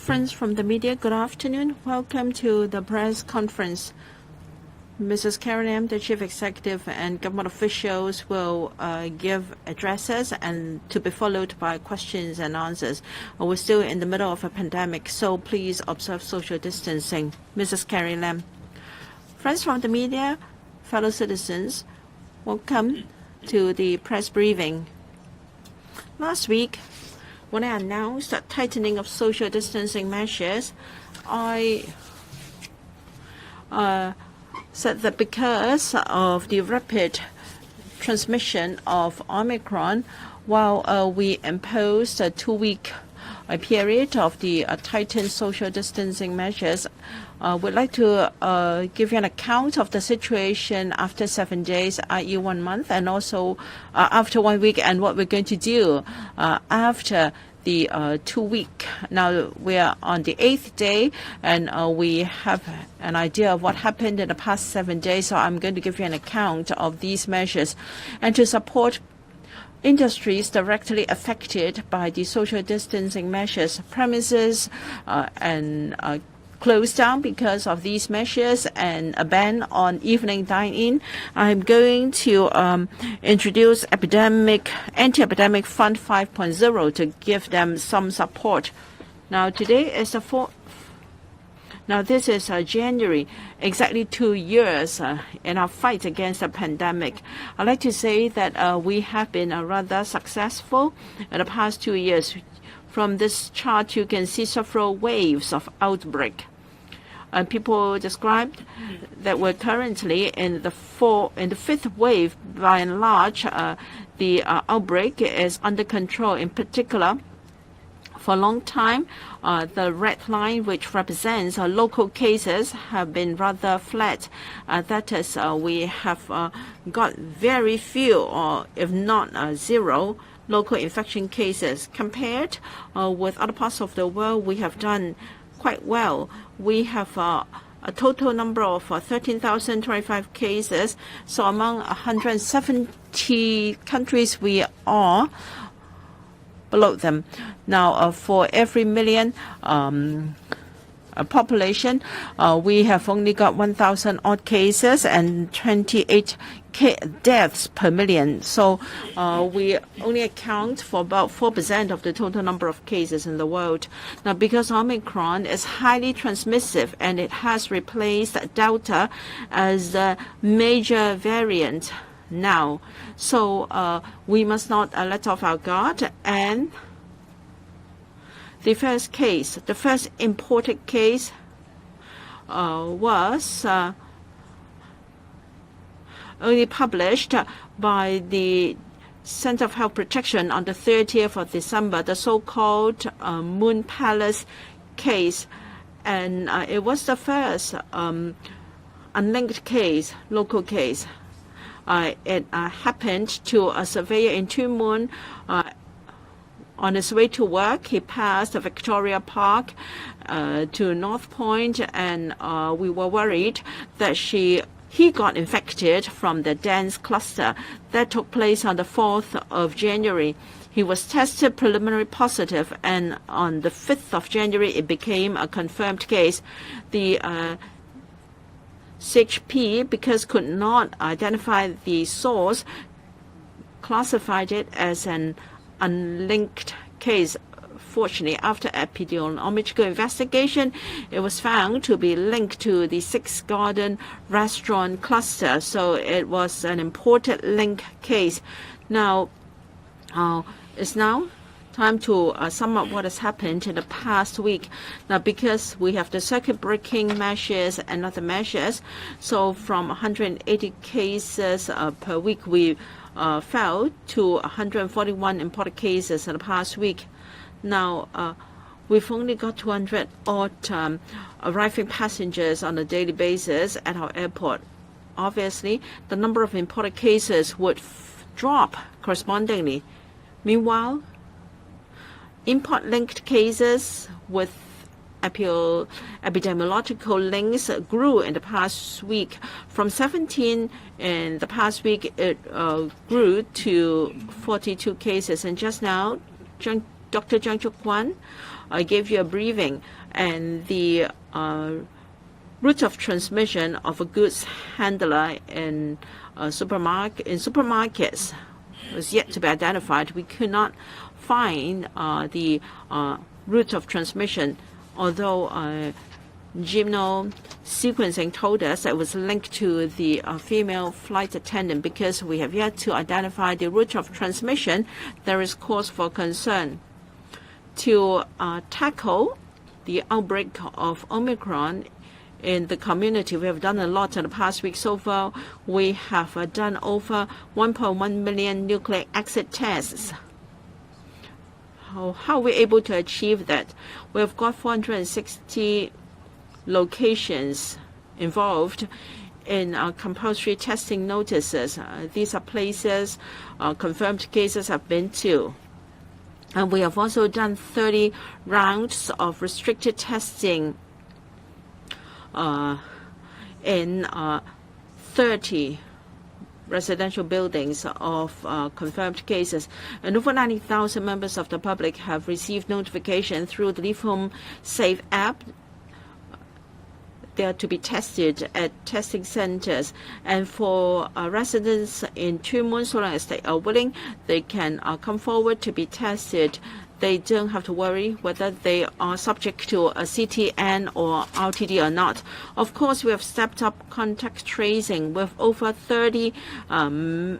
Friends from the media, good afternoon. Welcome to the press conference. Mrs. Carrie, the Chief Executive, and government officials will give addresses and to be followed by questions and answers. We're still in the middle of a pandemic, so please observe social distancing. Mrs. Carrie Lam. Friends from the media, fellow citizens, welcome to the press briefing. Last week, when I announced the tightening of social distancing measures, I said that because of the rapid transmission of Omicron, while we imposed a 2-week period of the tightened social distancing measures, we'd like to give you an account of the situation after 7 days, i.e. 1 month, and also after 1 week, and what we're going to do after the 2 week. Now we are on the 8th day, and we have an idea of what happened in the past 7 days. So I'm going to give you an account of these measures, and to support industries directly affected by the social distancing measures, premises and closed down because of these measures, and a ban on evening dine-in. I'm going to introduce Anti-Epidemic Fund 5.0 to give them some support. Now today is the 4th. Now this is January, exactly 2 years in our fight against the pandemic. I'd like to say that we have been rather successful in the past 2 years. From this chart, you can see several waves of outbreak. People described that we're currently in the 5th wave. By and large, the outbreak is under control. In particular, for a long time, the red line, which represents local cases, have been rather flat. That is, we have got very few, or if not zero, local infection cases. Compared with other parts of the world, we have done quite well. We have a total number of 13,025 cases. So among 170 countries, we are below them. Now, for every million population, we have only got 1,000 odd cases and 28 deaths per million. So we only account for about 4% of the total number of cases in the world. Now, because Omicron is highly transmissive and it has replaced Delta as the major variant now, so we must not let off our guard. And the first imported case was only published by the Center of Health Protection on the 30th of December, the so-called Moon Palace case. And it was the first unlinked case, local case. It happened to a surveyor in Two Moon. On his way to work, he passed Victoria Park to North Point, and we were worried that he got infected from the dance cluster that took place on the 4th of January. He was tested preliminary positive, and on the 5th of January, it became a confirmed case. The CHP, because could not identify the source, classified it as an unlinked case. Fortunately, after epidemiological investigation, it was found to be linked to the Six Garden restaurant cluster. So it was an imported link case. Now, it's now time to sum up what has happened in the past week. Now, because we have the circuit breaking measures and other measures, so from 180 cases per week, we fell to 141 imported cases in the past week. Now, we've only got 200 odd arriving passengers on a daily basis at our airport. Obviously, the number of imported cases would drop correspondingly. Meanwhile, import-linked cases with epidemiological links grew in the past week. From 17 in the past week, it grew to 42 cases. And just now, Dr. Zhang Chukwan I gave you a briefing, and the route of transmission of a goods handler in supermarkets was yet to be identified. We could not find the route of transmission, although genome sequencing told us that it was linked to the female flight attendant. Because we have yet to identify the route of transmission, there is cause for concern. To tackle the outbreak of Omicron in the community, we have done a lot in the past week. So far, we have done over 1.1 million nucleic acid tests. How are we able to achieve that? We've got 460 locations involved in compulsory testing notices. These are places confirmed cases have been to. And we have also done 30 rounds of restricted testing in 30 residential buildings of confirmed cases. And over 90,000 members of the public have received notification through the Leave Home Safe app. They are to be tested at testing centers. And for residents in Tuen Mun, so long as they are willing, they can come forward to be tested. They don't have to worry whether they are subject to a CTN or RTD or not. Of course, we have stepped up contact tracing with over 30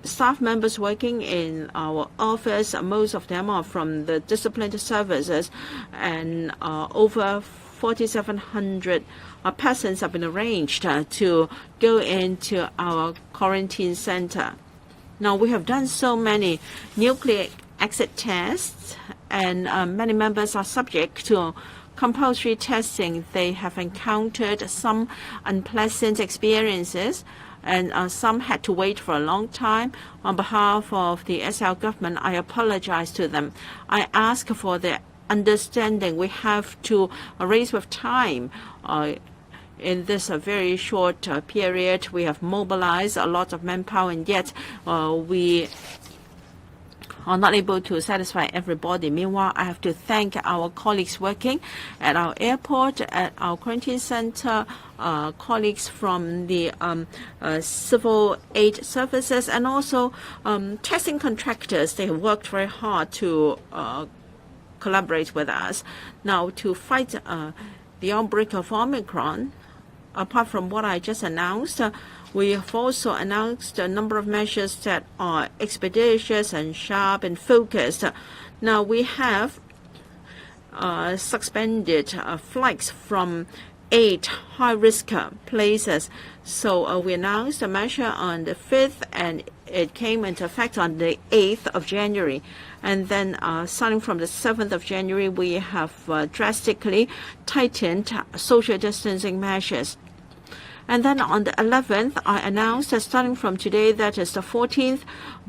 staff members working in our office. Most of them are from the disciplined services, and over 4,700 persons have been arranged to go into our quarantine center. Now, we have done so many nucleic acid tests, and many members are subject to compulsory testing. They have encountered some unpleasant experiences, and some had to wait for a long time. On behalf of the SL government, I apologize to them. I ask for their understanding. We have to race with time. In this very short period, we have mobilized a lot of manpower, and yet we are not able to satisfy everybody. Meanwhile, I have to thank our colleagues working at our airport, at our quarantine center, colleagues from the civil aid services, and also testing contractors. They have worked very hard to collaborate with us. Now, to fight the outbreak of Omicron, apart from what I just announced, we have also announced a number of measures that are expeditious and sharp and focused. Now, we have suspended flights from 8 high-risk places. So we announced a measure on the 5th, and it came into effect on the 8th of January. And then starting from the 7th of January, we have drastically tightened social distancing measures. And then on the 11th, I announced that starting from today, that is the 14th,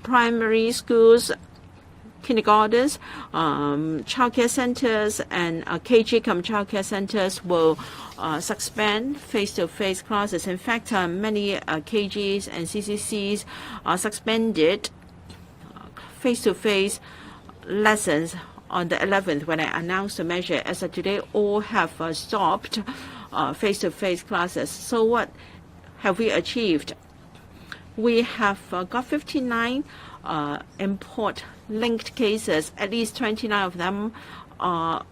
primary schools, kindergartens, childcare centers, and KG childcare centers will suspend face-to-face classes. In fact, many KGs and CCCs are suspended face-to-face lessons on the 11th when I announced the measure. As of today, all have stopped face-to-face classes. So what have we achieved? We have got 59 import-linked cases. At least 29 of them are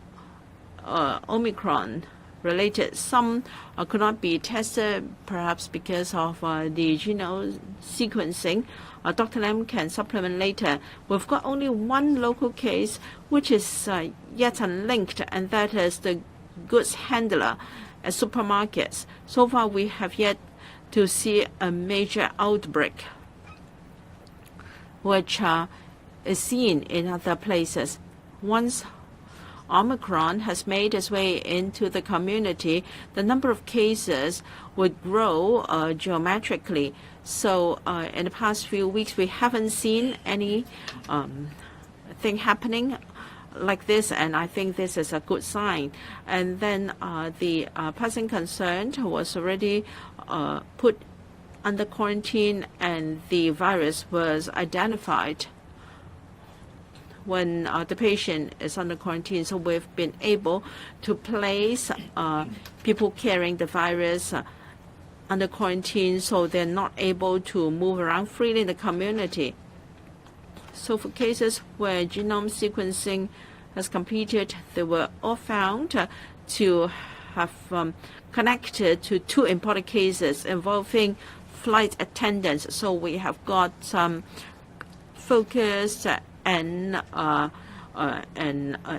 Omicron-related. Some could not be tested, perhaps because of the genome sequencing. Dr. Lam can supplement later. We've got only one local case, which is yet unlinked, and that is the goods handler at supermarkets. So far, we have yet to see a major outbreak, which is seen in other places. Once Omicron has made its way into the community, the number of cases would grow geometrically. So in the past few weeks, we haven't seen any thing happening like this, and I think this is a good sign. And then the person concerned was already put under quarantine, and the virus was identified. when the patient is under quarantine. So we've been able to place people carrying the virus under quarantine, so they're not able to move around freely in the community. So for cases where genome sequencing has completed, they were all found to have connected to 2 important cases involving flight attendants. So we have got some focused and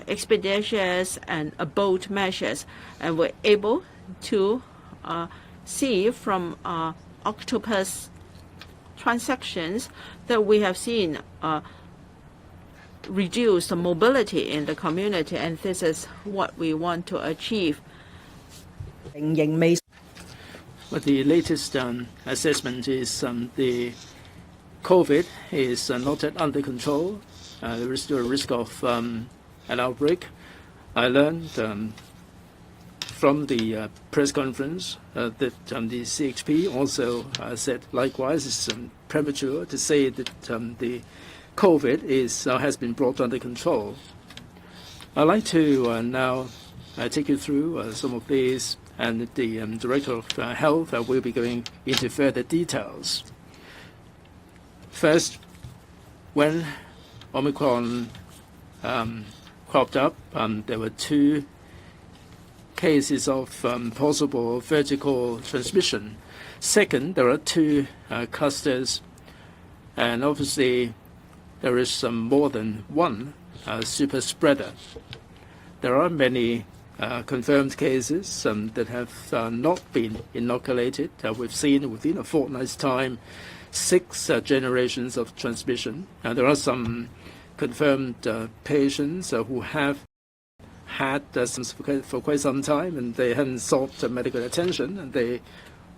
expeditious and bold measures, and we're able to see from Octopus transactions that we have seen reduced mobility in the community, and this is what we want to achieve. But the latest assessment is the COVID is not yet under control. There is still a risk of an outbreak. I learned from the press conference that the CHP also said likewise it's premature to say that the COVID has been brought under control. I'd like to now take you through some of these, and the Director of Health will be going into further details. First, when Omicron cropped up, there were 2 cases of possible vertical transmission. Second, there are 2 clusters, and obviously there is more than 1 super spreader. There are many confirmed cases that have not been inoculated. We've seen within a fortnight's time 6 generations of transmission. There are some confirmed patients who have had for quite some time, and they hadn't sought medical attention, and they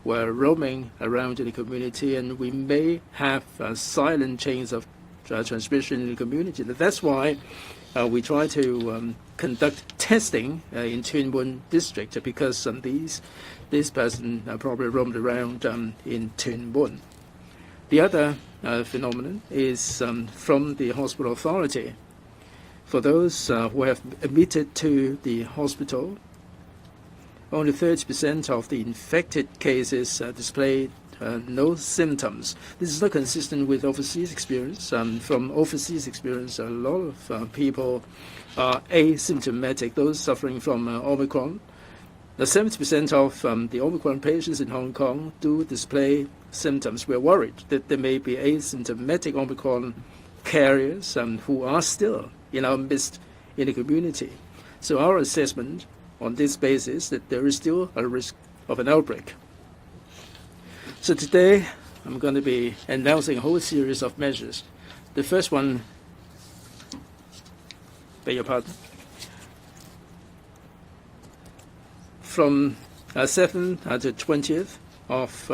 were roaming around in the community, and we may have silent chains of transmission in the community. That's why we try to conduct testing in Tuen Mun district, because this person probably roamed around in Tuen Mun. The other phenomenon is from the hospital authority. For those who have admitted to the hospital, only 30% of the infected cases displayed no symptoms. This is not consistent with overseas experience. From overseas experience, a lot of people are asymptomatic, those suffering from Omicron. 70% of the Omicron patients in Hong Kong do display symptoms. We're worried that there may be asymptomatic Omicron carriers who are still in our midst in the community. So our assessment on this basis that there is still a risk of an outbreak. So today I'm going to be announcing a whole series of measures. The first one, beg your pardon, from 7th to 20th of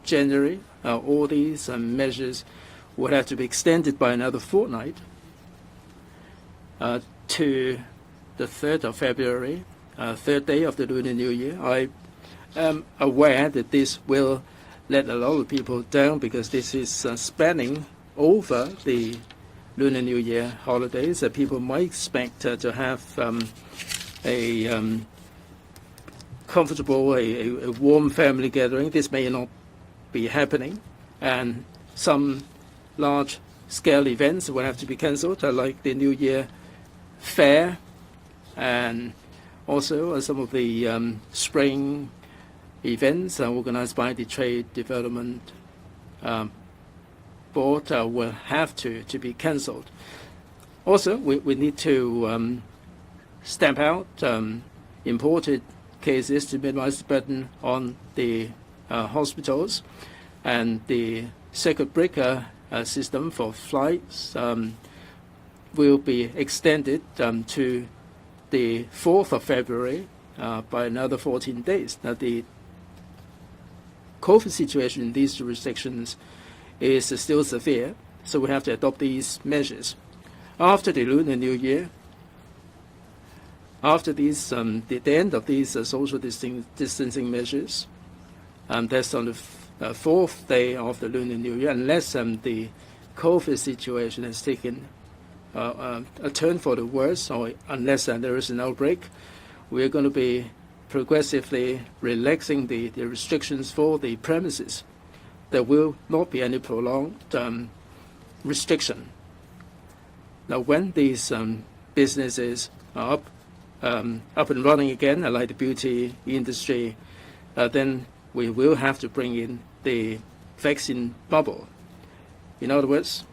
January, all these measures would have to be extended by another fortnight to the 3rd of February, 3rd day of the Lunar New Year. I am aware that this will let a lot of people down, because this is spanning over the Lunar New Year holidays. People might expect to have a comfortable, a warm family gathering. This may not be happening, and some large-scale events will have to be cancelled, like the New Year Fair, and also some of the spring events organized by the Trade Development Board will have to be cancelled. Also, we need to stamp out imported cases to minimize the burden on the hospitals, and the circuit breaker system for flights will be extended to the 4th of February by another 14 days. Now, the COVID situation in these jurisdictions is still severe, so we have to adopt these measures. After the Lunar New Year, after these, the end of these social distancing measures, that's on the 4th day of the Lunar New Year, unless the COVID situation has taken turn for the worse, or unless there is an outbreak, we are going to be progressively relaxing the restrictions for the premises. There will not be any prolonged restriction. Now, when these businesses are up and running again, like the beauty industry, then we will have to bring in the vaccine bubble. In other words,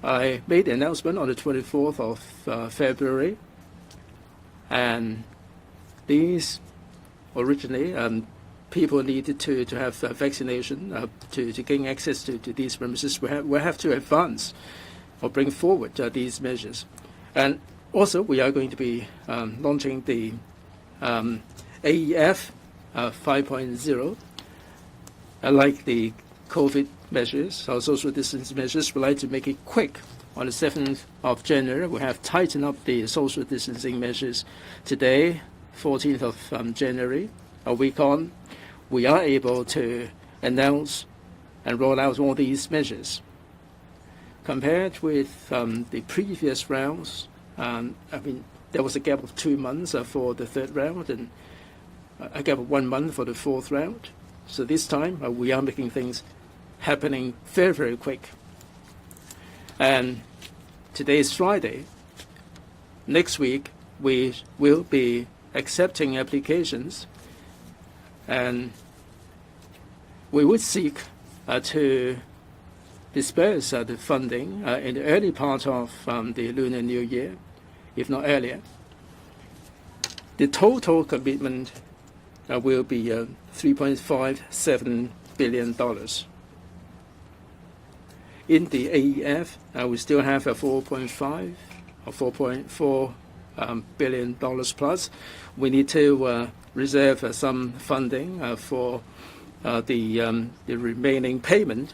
I made the announcement on the 24th of February, and these originally people needed to have vaccination to gain access to these premises. We have to advance or bring forward these measures. And also, we are going to be launching the AEF 5.0, like the COVID measures, our social distance measures. We'd like to make it quick. On the 7th of January, we have tightened up the social distancing measures. Today, 14th of January, a week on, we are able to announce and roll out all these measures. Compared with the previous rounds, there was a gap of 2 months for the third round and a gap of 1 month for the fourth round. So this time, we are making things happening very, very quick. And today is Friday. Next week, we will be accepting applications, and we would seek to disperse the funding in the early part of the Lunar New Year, if not earlier. The total commitment will be $3.57 billion. In the AEF, we still have a $4.5 or $4.4 billion plus. We need to reserve some funding for the remaining payment,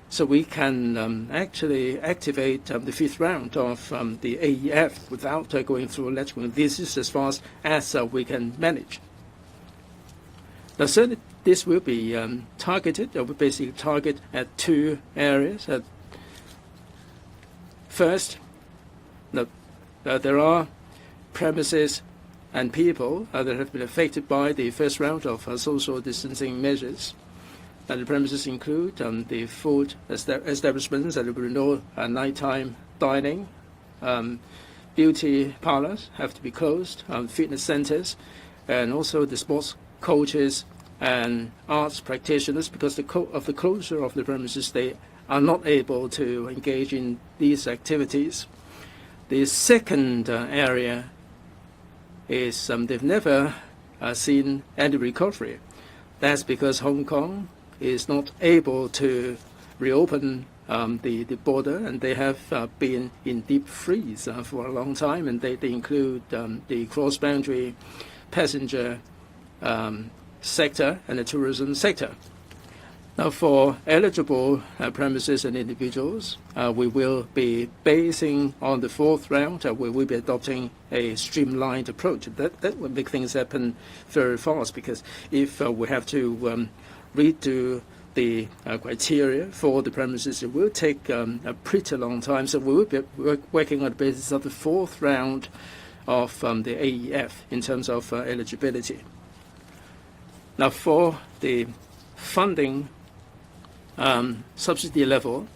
so we can actually activate the fifth round of the AEF without going through electrical. This is as far as we can manage. Now, certainly, this will be targeted. We basically target at two areas. First, there are premises and people that have been affected by the first round of social distancing measures. And the premises include the food establishments, and there will be no nighttime dining. Beauty parlors have to be closed, fitness centers, and also the sports coaches and arts practitioners, because of the closure of the premises, they are not able to engage in these activities. The second area is they've never seen any recovery. That's because Hong Kong is not able to reopen the border, and they have been in deep freeze for a long time, and they include the cross-boundary passenger sector and the tourism sector. Now, for eligible premises and individuals, we will be basing on the fourth round. We will be adopting a streamlined approach. That will make things happen very fast, because if we have to redo the criteria for the premises, it will take a pretty long time. So we will be working on the basis of the fourth round of the AEF in terms of eligibility. Now, for the funding subsidy level,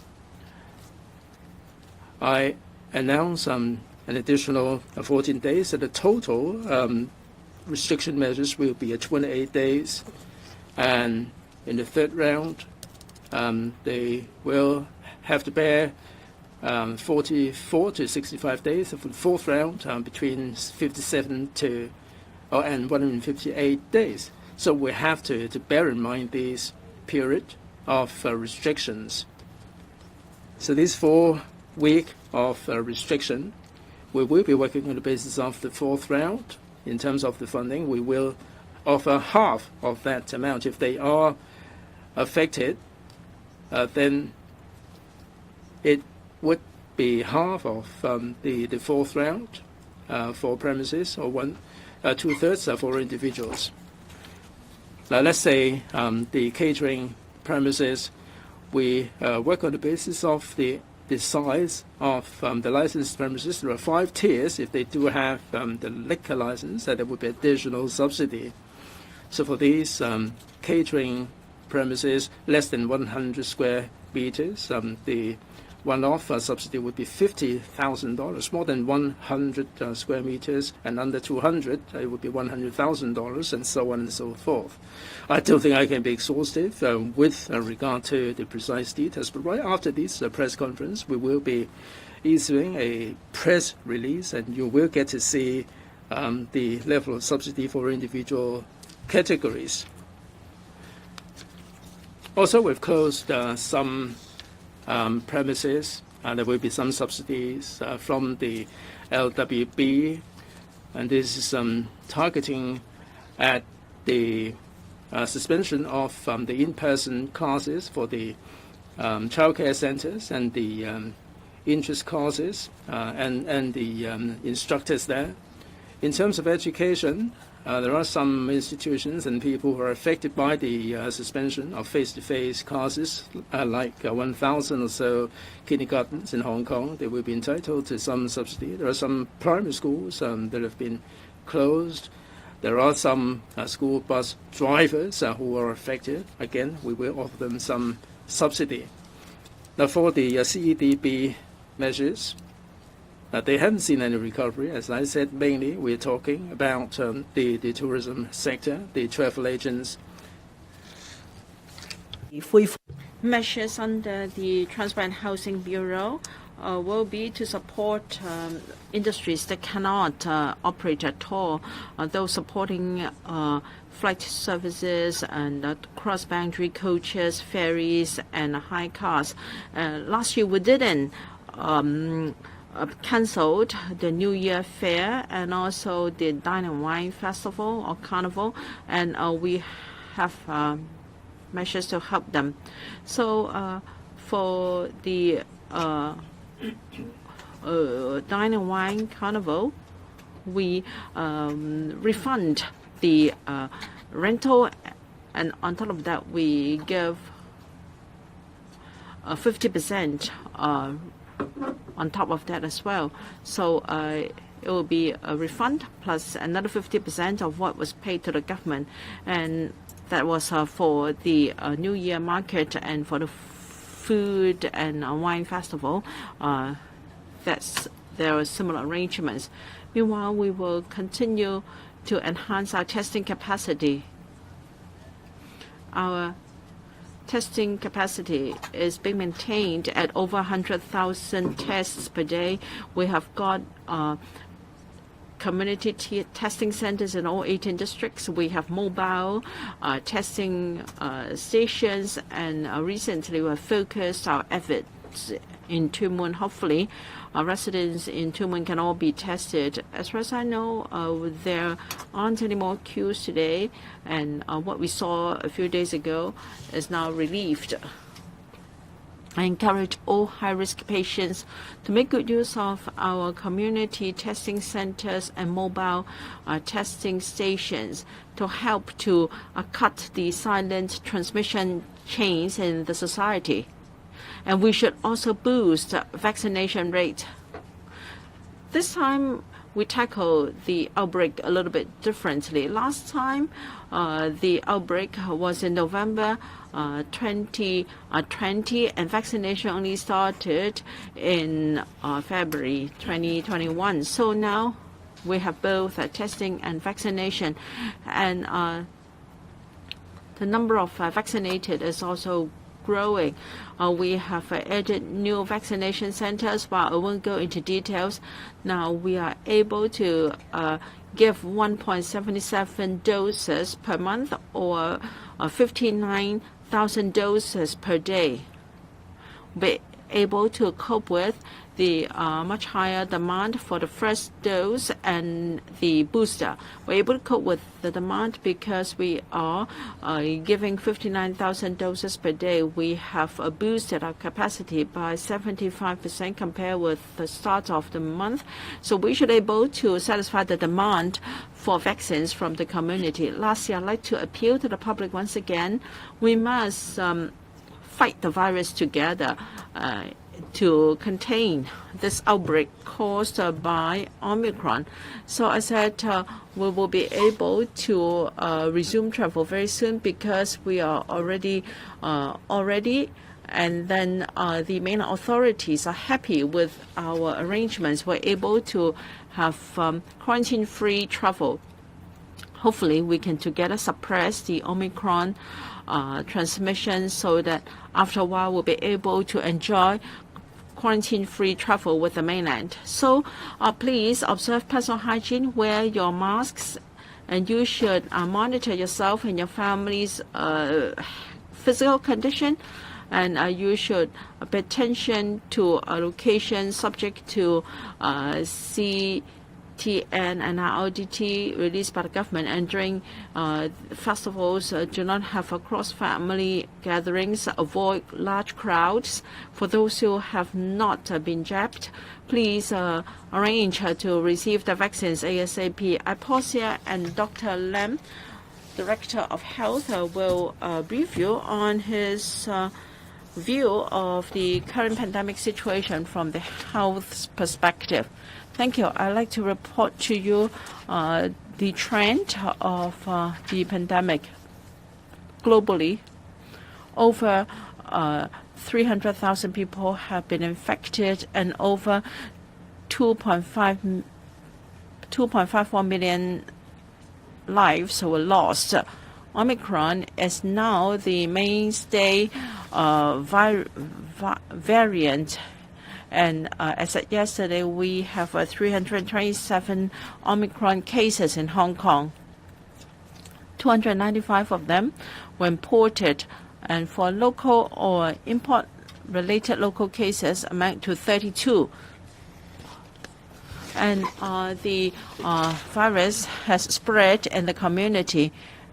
I announced an additional 14 days, so the total restriction measures will be 28 days. And in the third round, they will have to bear 44 to 65 days. So for the fourth round, between 57 and 158 days. So we have to bear in mind this period of restrictions. So this 4 week of restriction, we will be working on the basis of the fourth round. In terms of the funding, we will offer half of that amount. If they are affected, then it would be half of the fourth round for premises, or 2/3 for individuals. Now, let's say the catering premises, we work on the basis of the the size of the licensed premises. There are 5 tiers. If they do have the liquor license, there would be additional subsidy. So for these catering premises less than 100 square meters, the one-off subsidy would be $50,000. More than 100 square meters and under 200, it would be $100,000, and so on and so forth. I don't think I can be exhaustive with regard to the precise details, but right after this press conference, we will be issuing a press release, and you will get to see the level of subsidy for individual categories. Also, we've closed some premises, and there will be some subsidies from the LWB, and this is targeting at the suspension of the in-person classes for the childcare centers and the interest courses and the instructors there. In terms of education, there are some institutions and people who are affected by the suspension of face-to-face classes, like 1,000 or so kindergartens in Hong Kong. They will be entitled to some subsidy. There are some primary schools that have been closed. There are some school bus drivers who are affected. Again, we will offer them some subsidy. Now, for the CEDB measures, they haven't seen any recovery. As I said, mainly we're talking about the tourism sector, the travel agents. Measures under the Transparent Housing Bureau will be to support industries that cannot operate at all, those supporting flight services and cross-boundary coaches, ferries, and high cars. Last year we didn't cancelled the New Year Fair and also the Dine and Wine Festival or Carnival, and we have measures to help them. So for the Dine and Wine Carnival, we refund the rental, and on top of that we give 50% on top of that as well. So it will be a refund plus another 50% of what was paid to the government, and that was for the New Year market and for the food and wine festival. There are similar arrangements. Meanwhile, we will continue to enhance our testing capacity. Our testing capacity is being maintained at over 100,000 tests per day. We have got community testing centers in all 18 districts. We have mobile testing stations, and recently we have focused our efforts in Tuen Mun. Hopefully, our residents in Tuen Mun can all be tested. As far as I know, there aren't any more queues today, and what we saw a few days ago is now relieved. I encourage all high-risk patients to make good use of our community testing centers and mobile testing stations to help to cut the silent transmission chains in the society. And we should also boost vaccination rate. This time, we tackle the outbreak a little bit differently. Last time, the outbreak was in November 2020, and vaccination only started in February 2021. So now we have both testing and vaccination, and the number of vaccinated is also growing. We have added new vaccination centers. While I won't go into details, now we are able to give 1.77 doses per month, or 59,000 doses per day. Be able to cope with the much higher demand for the first dose and the booster. We're able to cope with the demand because we are giving 59,000 doses per day. We have boosted our capacity by 75% compared with the start of the month. So we should be able to satisfy the demand for vaccines from the community. Lastly, I'd like to appeal to the public once again. We must fight the virus together. to contain this outbreak caused by Omicron. So I said we will be able to resume travel very soon because we are already and then the main authorities are happy with our arrangements. We're able to have quarantine-free travel. Hopefully, we can together suppress the Omicron transmission so that after a while we'll be able to enjoy quarantine-free travel with the mainland. So please observe personal hygiene, wear your masks, and you should monitor yourself and your family's physical condition, and you should pay attention to locations subject to CTN and RODT released by the government. And during festivals, do not have cross-family gatherings, avoid large crowds. For those who have not been jabbed, please arrange to receive the vaccines ASAP. I pause here, and Dr. Lam, Director of Health, will brief you on his view of the current pandemic situation from the health perspective. Thank you. I'd like to report to you the trend of the pandemic globally. Over 300,000 people have been infected and over 2.54 million lives were lost. Omicron is now the mainstay variant. And as of yesterday, we have 327 Omicron cases in Hong Kong. 295 of them were imported, and for local or import-related local cases amount to 32. And the virus has spread in the community.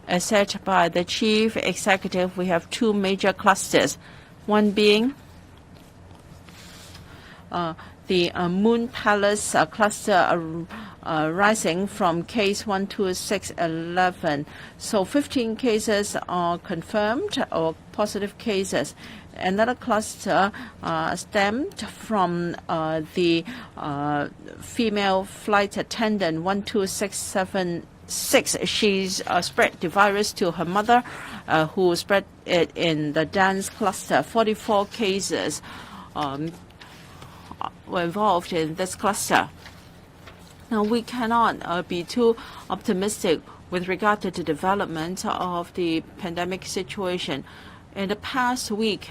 As said by the chief executive, we have two major clusters, one being the Moon Palace cluster rising from case 1 to 611. So 15 cases are confirmed or positive cases. Another cluster stemmed from the female flight attendant 12676. She's spread the virus to her mother, who spread it in the dance cluster. 44 cases were involved in this cluster. Now, we cannot be too optimistic with regard to the development of the pandemic situation. In the past week,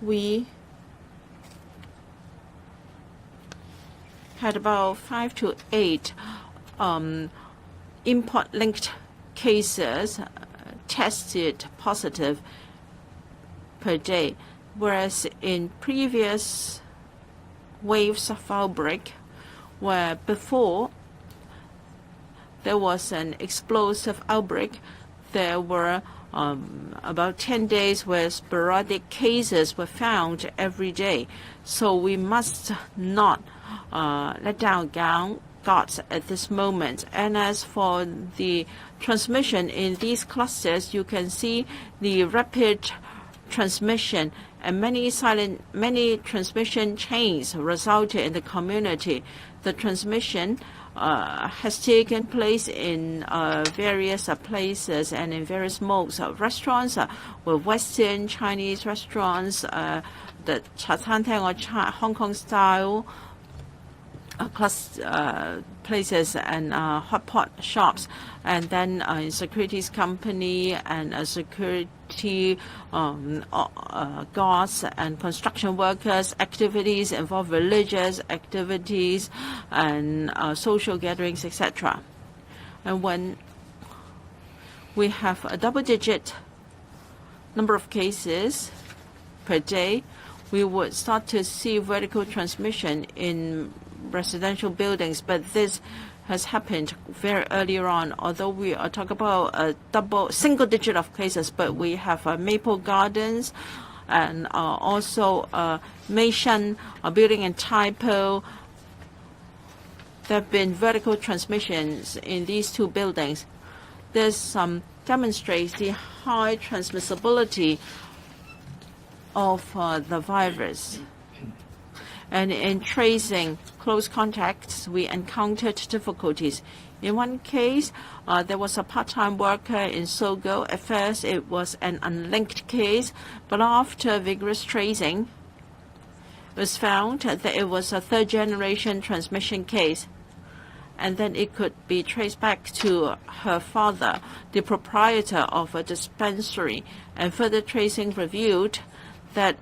we had about 5 to 8 import-linked cases tested positive per day, whereas in previous waves of outbreak, where before there was an explosive outbreak, there were about 10 days where sporadic cases were found every day. So we must not let down guards at this moment. And as for the transmission in these clusters, you can see the rapid transmission, and many transmission chains resulted in the community. The transmission has taken place in various places and in various modes. Restaurants with Western Chinese restaurants, the Cha Chan Teng or Hong Kong style places, and hot pot shops, and then securities company and security guards and construction workers, activities involve religious activities and social gatherings, etc. And when we have a double-digit number of cases per day, we would start to see vertical transmission in residential buildings, but this has happened very earlier on. Although we are talking about a single digit of cases, but we have Maple Gardens and also Meishan building in Taipo. There have been vertical transmissions in these two buildings. This demonstrates the high transmissibility of the virus. And in tracing close contacts, we encountered difficulties. In one case, there was a part-time worker in Sogo. At first, it was an unlinked case, but after vigorous tracing, it was found that it was a third-generation transmission case. And then it could be traced back to her father, the proprietor of a dispensary. And further tracing revealed that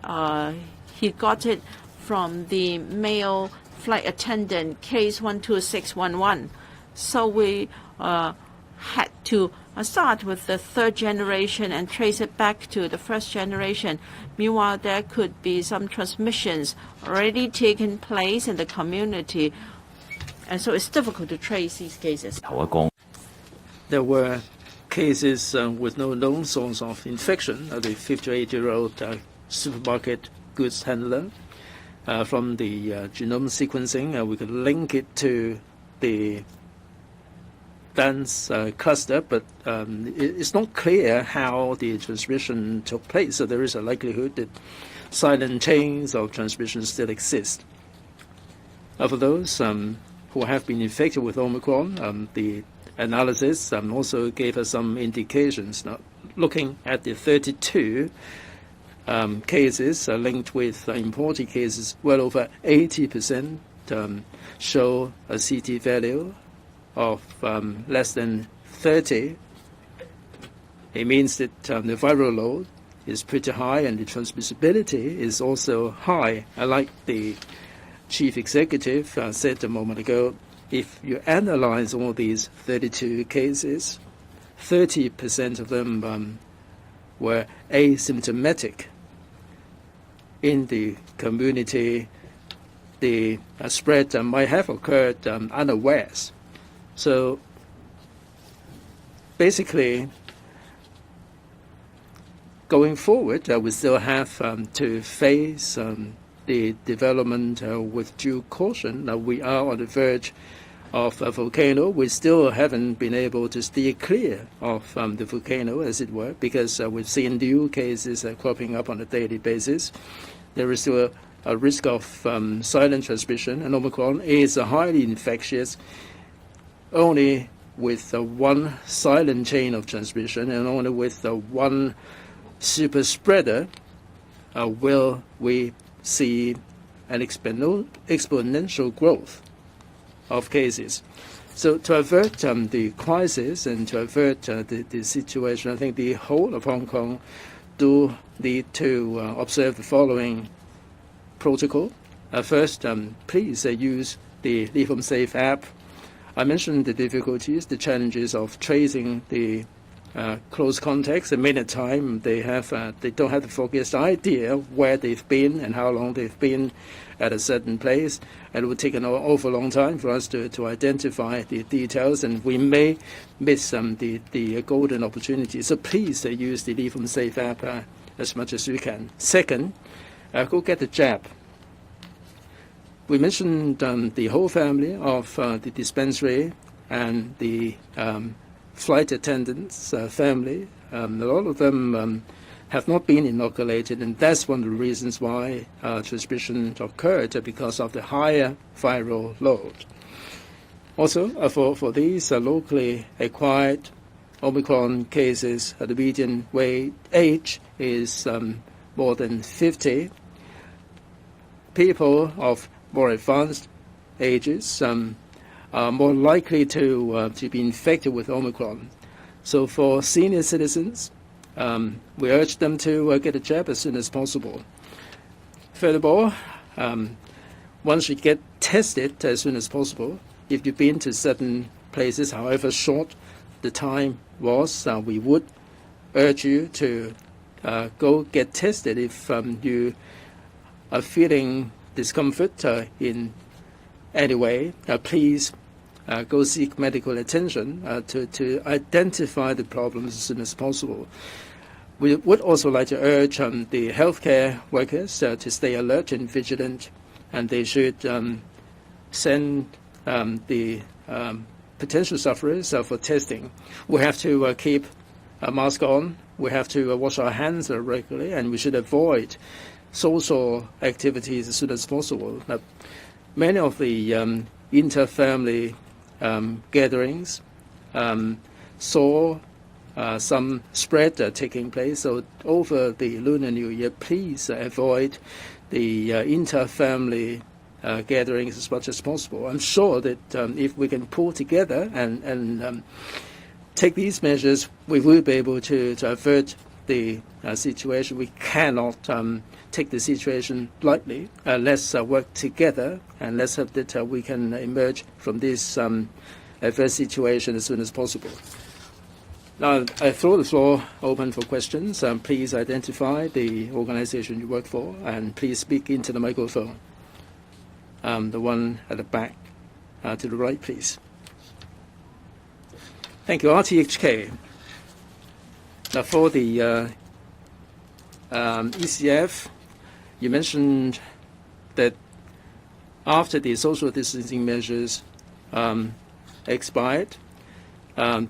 he got it from the male flight attendant case 12611. So we had to start with the third generation and trace it back to the first generation. Meanwhile, there could be some transmissions already taking place in the community. And so it's difficult to trace these cases. There were cases with no known source of infection. The 58-year-old supermarket goods handler. From the genome sequencing, we could link it to the dance cluster, but it's not clear how the transmission took place. So there is a likelihood that silent chains of transmission still exist. For those who have been infected with Omicron, the analysis also gave us some indications. Now, looking at the 32 cases linked with imported cases, well over 80% show a CT value of less than 30. It means that the viral load is pretty high and the transmissibility is also high. Like the chief executive said a moment ago, if you analyze all these 32 cases, 30% of them were asymptomatic. In the community, the spread might have occurred unawares. So basically, going forward, we still have to face the development with due caution. We are on the verge of a volcano. We still haven't been able to steer clear of the volcano, as it were, because we've seen new cases cropping up on a daily basis. There is still a risk of silent transmission, and Omicron is highly infectious only with one silent chain of transmission and only with one super spreader will we see an exponential growth of cases. So to avert the crisis and to avert the situation, I think the whole of Hong Kong do need to observe the following protocol. First, please use the Leave Home Safe app. I mentioned the difficulties, the challenges of tracing the close contacts. And many times they don't have the foggiest idea where they've been and how long they've been at a certain place, and it would take an awful long time for us to identify the details, and we may miss the golden opportunity. So please use the Leave Home Safe app as much as you can. Second, go get the jab. We mentioned the whole family of the dispensary and the flight attendants' family. A lot of them have not been inoculated, and that's one of the reasons why transmission occurred, because of the higher viral load. Also, for these locally acquired Omicron cases, the median age is more than 50. People of more advanced ages are more likely to be infected with Omicron. So for senior citizens, we urge them to get a jab as soon as possible. Furthermore, once you get tested as soon as possible, if you've been to certain places, however short the time was, we would urge you to go get tested. If you are feeling discomfort in any way, please go seek medical attention to identify the problems as soon as possible. We would also like to urge the healthcare workers to stay alert and vigilant, and they should send the potential sufferers for testing. We have to keep a mask on we have to wash our hands regularly, and we should avoid social activities as soon as possible. Now, many of the inter-family gatherings saw some spread taking place. So over the Lunar New Year, please avoid the inter-family gatherings as much as possible. I'm sure that if we can pull together and take these measures, we will be able to avert the situation. We cannot take the situation lightly. Let's work together, and let's hope that we can emerge from this adverse situation as soon as possible. Now, I throw the floor open for questions. Please identify the organization you work for, and please speak into the microphone. The one at the back, to the right, please. Thank you. RTHK. Now, for the ECF, you mentioned that after the social distancing measures expired,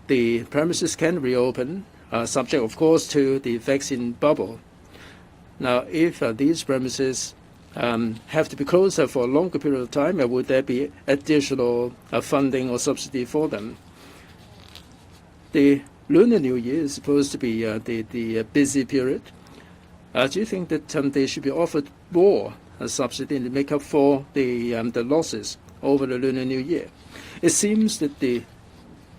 the premises can reopen, subject, of course, to the vaccine bubble. Now, if these premises have to be closed for a longer period of time, would there be additional funding or subsidy for them? The Lunar New Year is supposed to be the busy period. Do you think that they should be offered more subsidy to make up for the losses over the Lunar New Year? It seems that the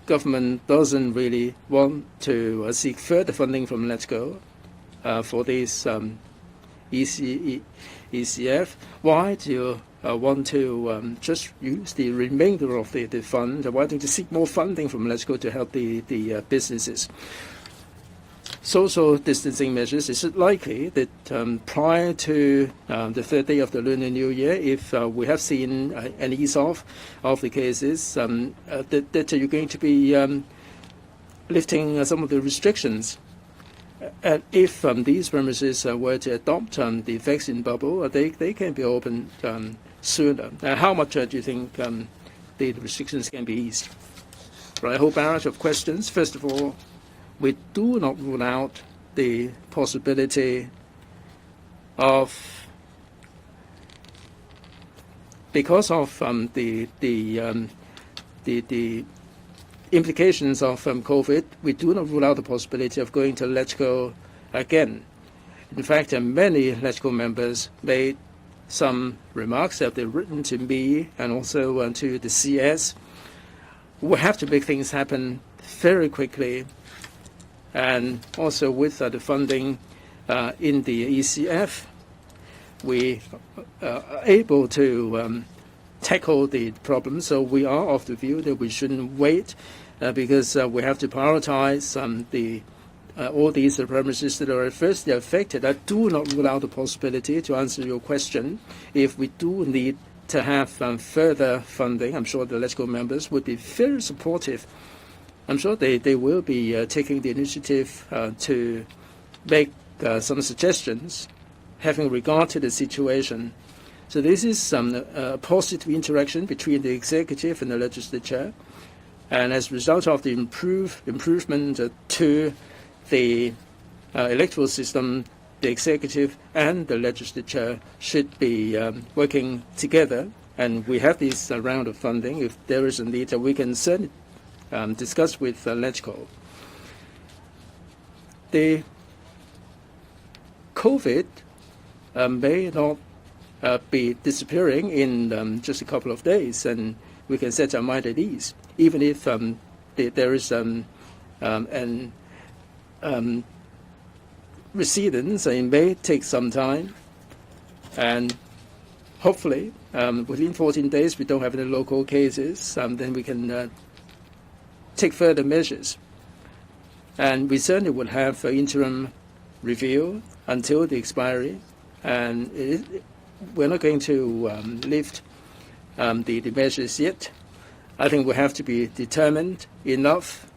government doesn't really want to seek further funding from Let's Go for this ECF. Why do you want to just use the remainder of the fund? Why don't you seek more funding from Let's Go to help the businesses? Social distancing measures, is it likely that prior to the third day of the Lunar New Year, if we have seen an ease off of the cases, that you're going to be lifting some of the restrictions? And if these premises were to adopt the vaccine bubble, they can be opened sooner. How much do you think the restrictions can be eased? Right, a whole barrage of questions. First of all, we do not rule out the possibility of, because of the implications of COVID, we do not rule out the possibility of going to Let's Go again. In fact, many Let's Go members made some remarks that they've written to me and also to the CS. We have to make things happen very quickly, and also with the funding in the ECF, we are able to tackle the problem. So we are of the view that we shouldn't wait because we have to prioritize all these premises that are adversely affected. I do not rule out the possibility, to answer your question, if we do need to have further funding. I'm sure the Let's Go members would be very supportive. I'm sure they will be taking the initiative to make some suggestions having regard to the situation. So this is a positive interaction between the executive and the legislature. And as a result of the improvement to the electoral system, the executive and the legislature should be working together. And we have this round of funding. If there is a need, we can certainly discuss with Let's Go. The COVID may not be disappearing in just a couple of days, and we can set our mind at ease. Even if there is an recedence, it may take some time, and hopefully within 14 days we don't have any local cases, then we can take further measures. And we certainly would have an interim review until the expiry, and we're not going to lift the measures yet. I think we have to be determined enough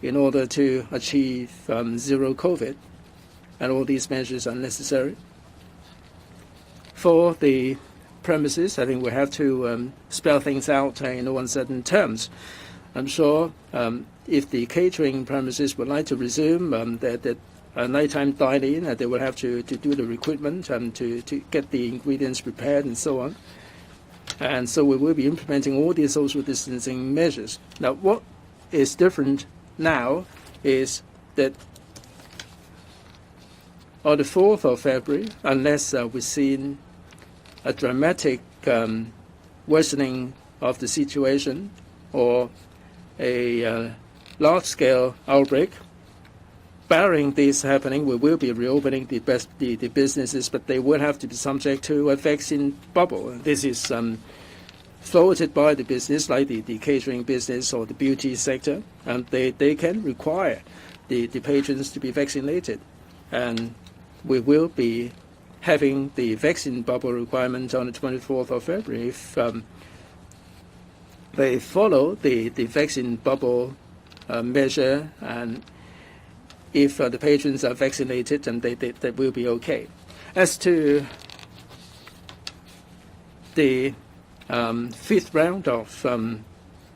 in order to achieve zero COVID, and all these measures are necessary. For the premises, I think we have to spell things out in no uncertain terms. I'm sure if the catering premises would like to resume, that nighttime dining. They will have to do the recruitment to get the ingredients prepared and so on. And so we will be implementing all these social distancing measures. Now, what is different now is that on the 4th of February, unless we've seen a dramatic worsening of the situation or a large-scale outbreak, barring this happening, we will be reopening the businesses, but they will have to be subject to a vaccine bubble. This is floated by the business, like the catering business or the beauty sector, and they can require the patrons to be vaccinated. And we will be having the vaccine bubble requirement on the 24th of February if they follow the vaccine bubble measure, and if the patrons are vaccinated, then they will be okay. As to the fifth round of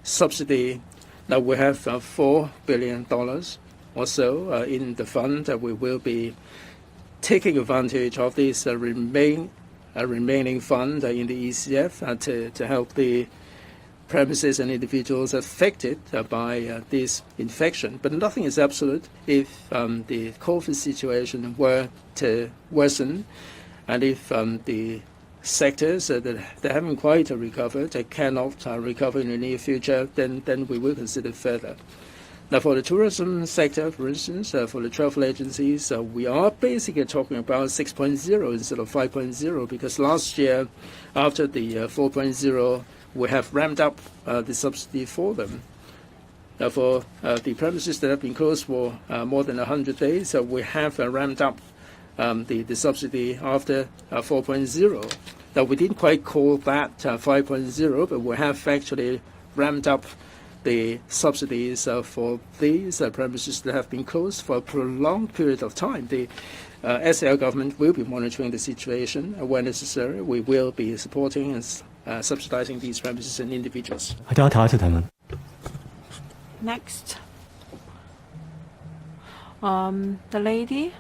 subsidy, now we have $4 billion or so in the fund. That we will be taking advantage of this remaining fund in the ECF to help the premises and individuals affected by this infection. But nothing is absolute. If the COVID situation were to worsen, and if the sectors that haven't quite recovered, that cannot recover in the near future, then we will consider further. Now, for the tourism sector, for instance, for the travel agencies, we are basically talking about 6.0 instead of 5.0, because last year, after the 4.0, we have ramped up the subsidy for them. Now, for the premises that have been closed for more than 100 days, we have ramped up the subsidy after 4.0. Now, we didn't quite call that 5.0, but we have actually ramped up the subsidies for these premises that have been closed for a prolonged period of time. The SAR government will be monitoring the situation. Where necessary, we will be supporting and subsidizing these premises and individuals. Next, the lady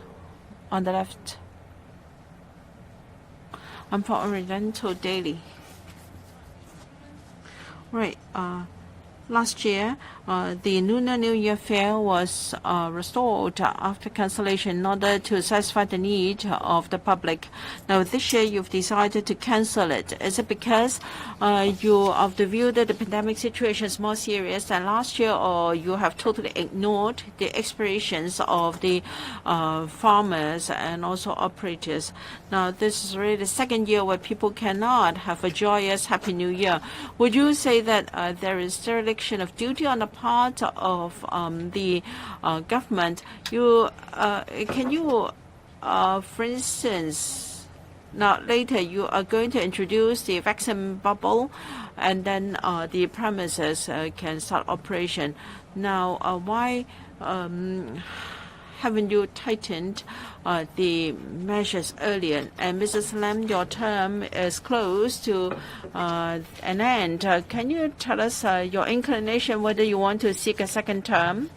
on the left. I'm from Oriental Daily. Right. Last year, the Lunar New Year fair was restored after cancellation in order to satisfy the need of the public. Now, this year you've decided to cancel it. Is it because you of the view that the pandemic situation is more serious than last year, or you have totally ignored the aspirations of the farmers and also operators? Now, this is really the second year where people cannot have a joyous Happy New Year. Would you say that there is dereliction of duty on the part of the government? Can you, for instance, now later you are going to introduce the vaccine bubble, and then the premises can start operation. Now, why haven't you tightened the measures earlier? And Mrs. Lam, your term is close to an end. Can you tell us your inclination whether you want to seek a second term?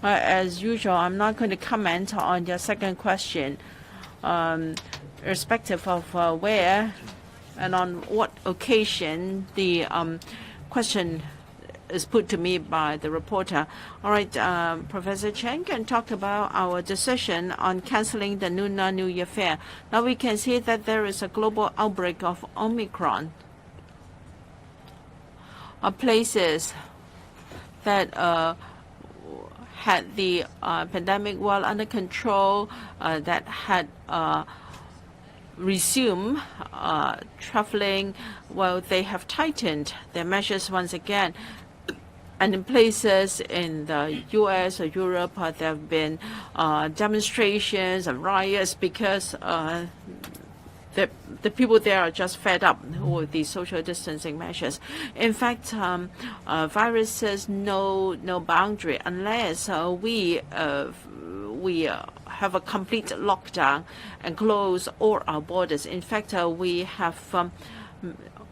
As usual, I'm not going to comment on your second question, irrespective of where and on what occasion the question is put to me by the reporter. All right, Professor Chen can talk about our decision on canceling the Lunar New Year fair. Now we can see that there is a global outbreak of Omicron. Places that had the pandemic well under control, that had resumed traveling, well, they have tightened their measures once again. And in places in the U.S. or Europe, there have been demonstrations and riots because the people there are just fed up with the social distancing measures. In fact, viruses know no boundary unless we have a complete lockdown and close all our borders. In fact, we have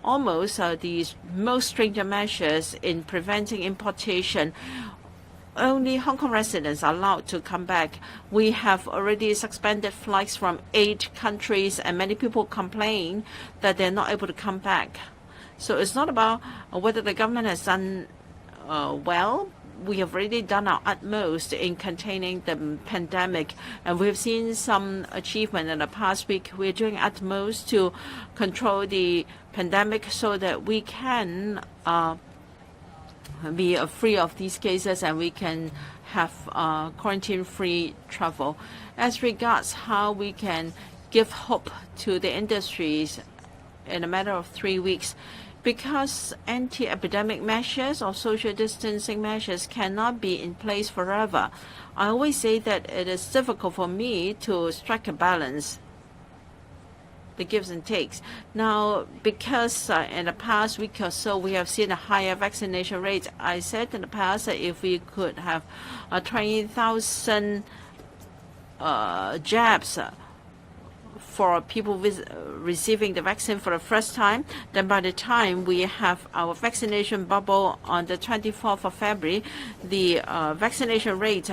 almost the most stringent measures in preventing importation only Hong Kong residents are allowed to come back. We have already suspended flights from 8 countries, and many people complain that they're not able to come back. So it's not about whether the government has done well. We have already done our utmost in containing the pandemic, and we've seen some achievement in the past week. We're doing utmost to control the pandemic so that we can be free of these cases and we can have quarantine-free travel. As regards how we can give hope to the industries in a matter of 3 weeks, because anti-epidemic measures or social distancing measures cannot be in place forever, I always say that it is difficult for me to strike a balance, the gives and takes. Now, because in the past week or so we have seen a higher vaccination rate, I said in the past that if we could have 20,000 jabs for people receiving the vaccine for the first time, then by the time we have our vaccination bubble on the 24th of February, the vaccination rate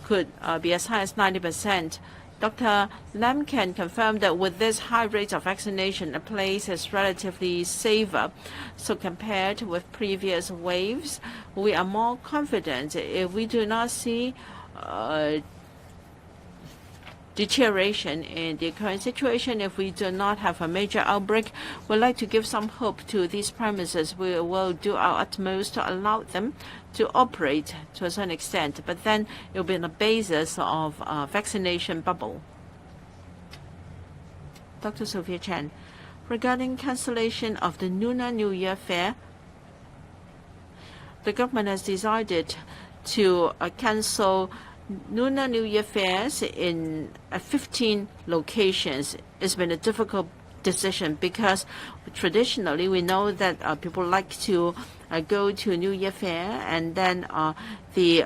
could be as high as 90%. Dr. Lam can confirm that with this high rate of vaccination, the place is relatively safer. So compared with previous waves, we are more confident. If we do not see deterioration in the current situation, if we do not have a major outbreak, we'd like to give some hope to these premises. We will do our utmost to allow them to operate to a certain extent, but then it will be on the basis of vaccination bubble. Dr. Sophia Chan, regarding cancellation of the Lunar New Year fair, the government has decided to cancel Lunar New Year fairs in 15 locations. It's been a difficult decision because traditionally we know that people like to go to New Year fair, and then the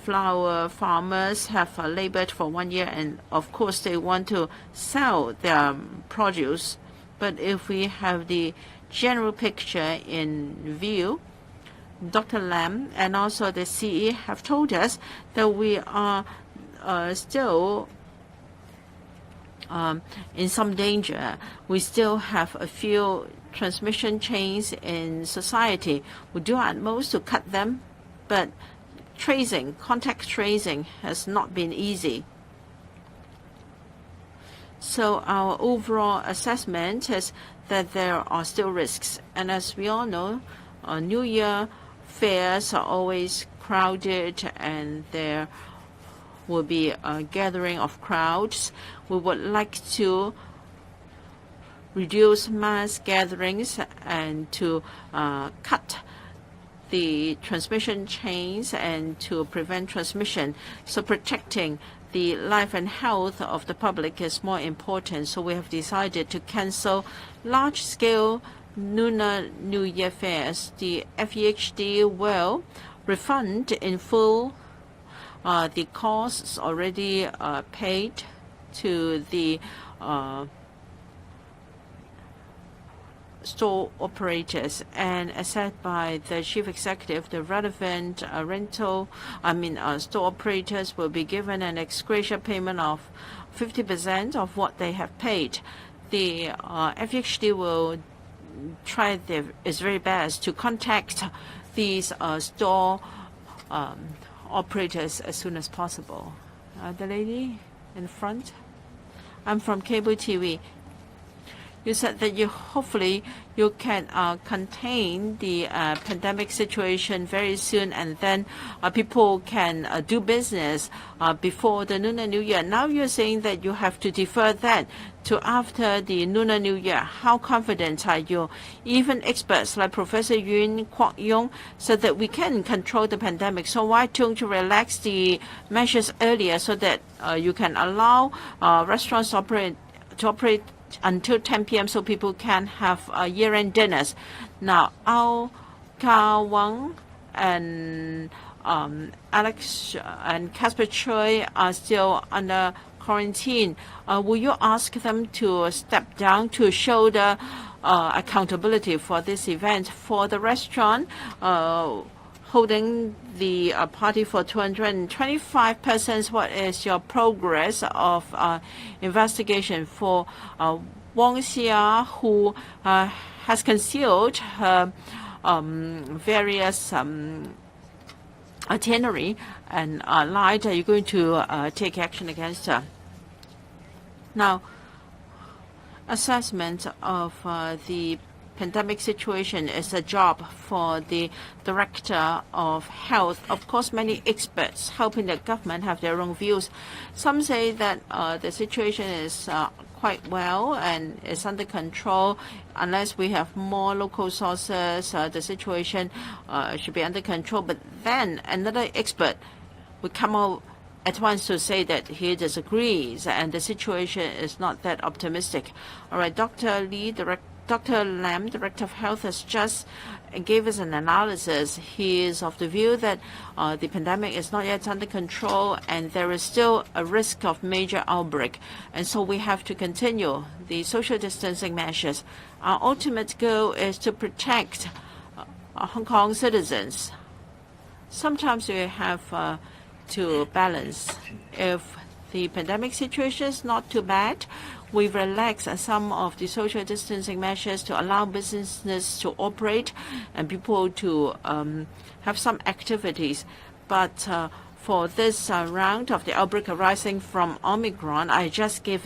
flower farmers have labored for 1 year, and of course they want to sell their produce. But if we have the general picture in view, Dr. Lam and also the CE have told us that we are still in some danger. We still have a few transmission chains in society. We do our utmost to cut them, but tracing, contact tracing has not been easy. So our overall assessment is that there are still risks. And as we all know, New Year fairs are always crowded and there will be a gathering of crowds. We would like to reduce mass gatherings and to cut the transmission chains and to prevent transmission. So protecting the life and health of the public is more important. So we have decided to cancel large-scale Lunar New Year fairs. The FEHD will refund in full the costs already paid to the store operators, and as said by the chief executive, the relevant store operators will be given an ex gratia payment of 50% of what they have paid. The FEHD will try its very best to contact these store operators as soon as possible. The lady in front. I'm from cable TV. You said that hopefully you can contain the pandemic situation very soon, and then people can do business before the Lunar New Year. Now you're saying that you have to defer that to after the Lunar New Year. How confident are you? Even experts like Professor Yun Kwok Yung said that we can control the pandemic. So why don't you relax the measures earlier so that you can allow restaurants to operate until 10 p.m. so people can have year-end dinners? Now, Ao Ka Wang and Alex and Casper Choi are still under quarantine. Will you ask them to step down to show the accountability for this event? For the restaurant, holding the party for 225 persons. What is your progress of investigation for Wang Xia, who has concealed her various itinerary and lied? Are you going to take action against her? Now, assessment of the pandemic situation is a job for the Director of Health. Of course, many experts helping the government have their own views. Some say that the situation is quite well and is under control. Unless we have more local sources, the situation should be under control. But then another expert would come out at once to say that he disagrees and the situation is not that optimistic. All right, Dr. Lam, Director of Health, has just gave us an analysis. He is of the view that the pandemic is not yet under control and there is still a risk of major outbreak. And so we have to continue the social distancing measures. Our ultimate goal is to protect Hong Kong citizens. Sometimes we have to balance. If the pandemic situation is not too bad, we relax some of the social distancing measures to allow businesses to operate and people to have some activities. But for this round of the outbreak arising from Omicron, I've just gave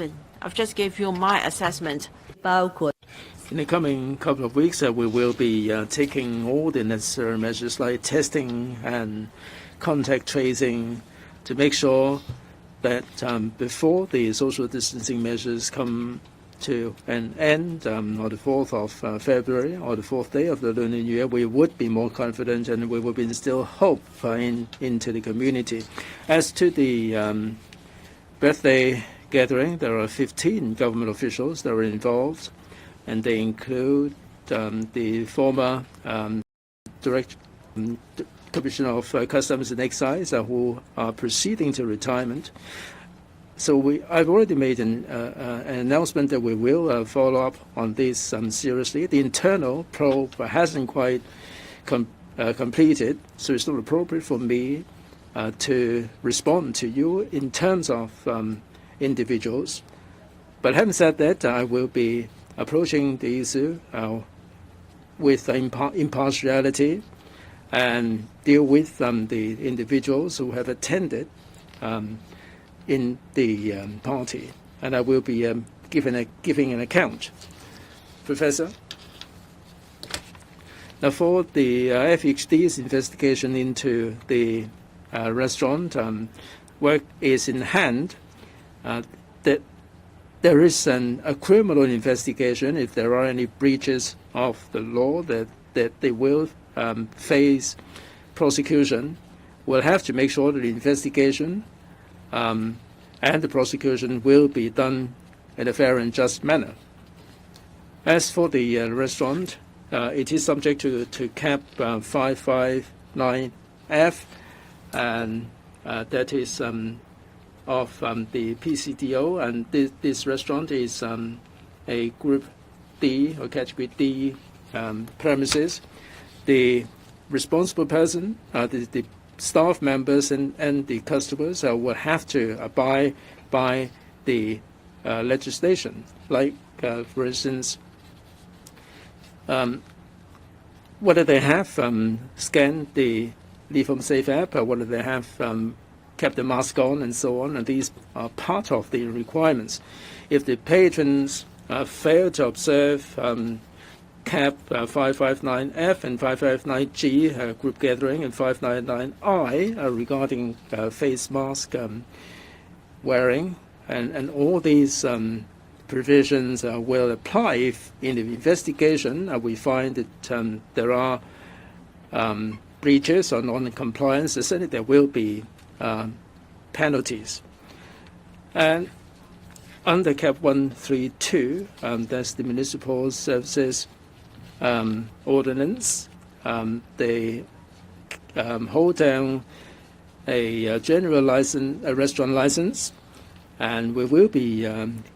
you my assessment. In the coming couple of weeks, we will be taking all the necessary measures like testing and contact tracing to make sure that before the social distancing measures come to an end on the 4th of February, or the 4th day of the Lunar New Year, we would be more confident and we would instill hope into the community. As to the birthday gathering, there are 15 government officials that are involved, and they include the former Commissioner of Customs and Excise who are proceeding to retirement. So I've already made an announcement that we will follow up on this seriously. The internal probe hasn't quite completed, so it's not appropriate for me to respond to you in terms of individuals. But having said that, I will be approaching the issue with impartiality and deal with the individuals who have attended in the party, and I will be giving an account. Professor? Now, for the FHD's investigation into the restaurant, work is in hand. That there is a criminal investigation. If there are any breaches of the law, that they will face prosecution. We'll have to make sure that the investigation and the prosecution will be done in a fair and just manner. As for the restaurant, it is subject to Cap 559F, and that is of the PCDO, and this restaurant is a Group D or Category D premises. The responsible person, the staff members and the customers will have to abide by the legislation. Like, for instance, whether they have scanned the Leave Home Safe app, or whether they have kept the mask on and so on, and these are part of the requirements. If the patrons fail to observe Cap 559F and 559G group gathering and 599I regarding face mask wearing, and all these provisions will apply if in the investigation we find that there are breaches or non-compliance. Certainly there will be penalties. And under Cap 132, that's the Municipal Services Ordinance. They hold down a general license, a restaurant license, and we will be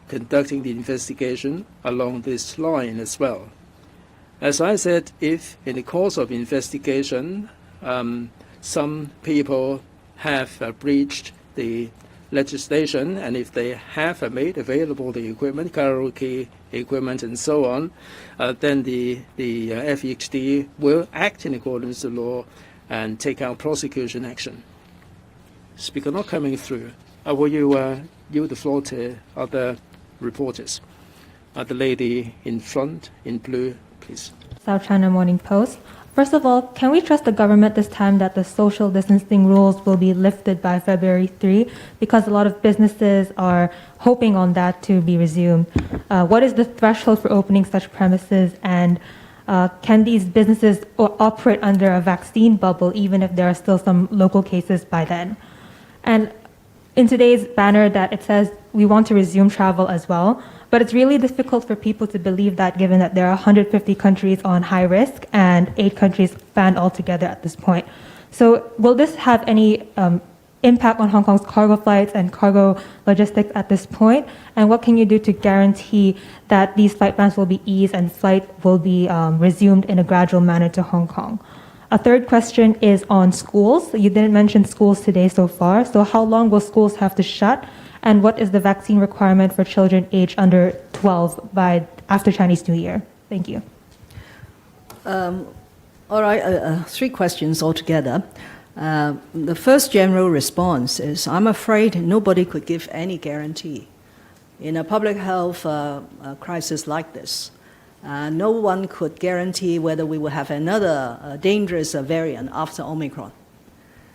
conducting the investigation along this line as well. As I said, if in the course of investigation some people have breached the legislation, and if they have made available the equipment, karaoke equipment and so on, then the FEHD will act in accordance with the law and take out prosecution action. Speaker not coming through. Will you yield the floor to other reporters? The lady in front in blue, please. South China Morning Post. First of all, can we trust the government this time that the social distancing rules will be lifted by February 3? Because a lot of businesses are hoping on that to be resumed. What is the threshold for opening such premises, and can these businesses operate under a vaccine bubble even if there are still some local cases by then? And in today's banner that it says we want to resume travel as well, but it's really difficult for people to believe that given that there are 150 countries on high risk and 8 countries banned altogether at this point. So will this have any impact on Hong Kong's cargo flights and cargo logistics at this point? And what can you do to guarantee that these flight bans will be eased and flight will be resumed in a gradual manner to Hong Kong? A third question is on schools. You didn't mention schools today so far. So how long will schools have to shut? And what is the vaccine requirement for children aged under 12 by after Chinese New Year? Thank you. All right, 3 questions altogether. The first general response is, I'm afraid nobody could give any guarantee. In a public health crisis like this, no one could guarantee whether we will have another dangerous variant after Omicron.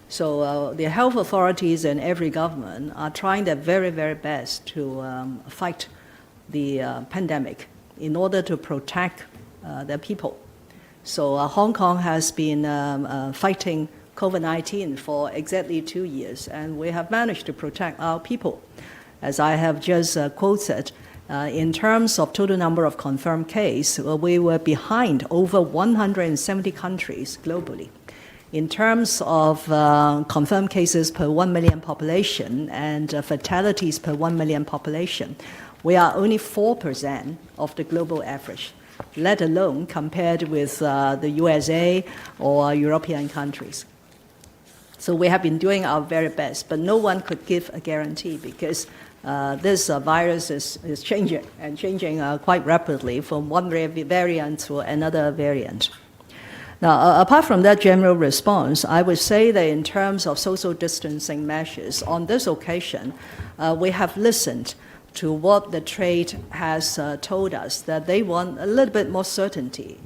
So the health authorities and every government are trying their very, very best to fight the pandemic in order to protect their people. So Hong Kong has been fighting COVID-19 for exactly 2 years, and we have managed to protect our people. As I have just quoted, in terms of total number of confirmed cases, we were behind over 170 countries globally. In terms of confirmed cases per 1 million population and fatalities per 1 million population, we are only 4% of the global average, let alone compared with the USA or European countries. So we have been doing our very best, but no one could give a guarantee because this virus is changing and changing quite rapidly from one variant to another variant. Now, apart from that general response, I would say that in terms of social distancing measures, on this occasion, we have listened to what the trade has told us, that they want a little bit more certainty.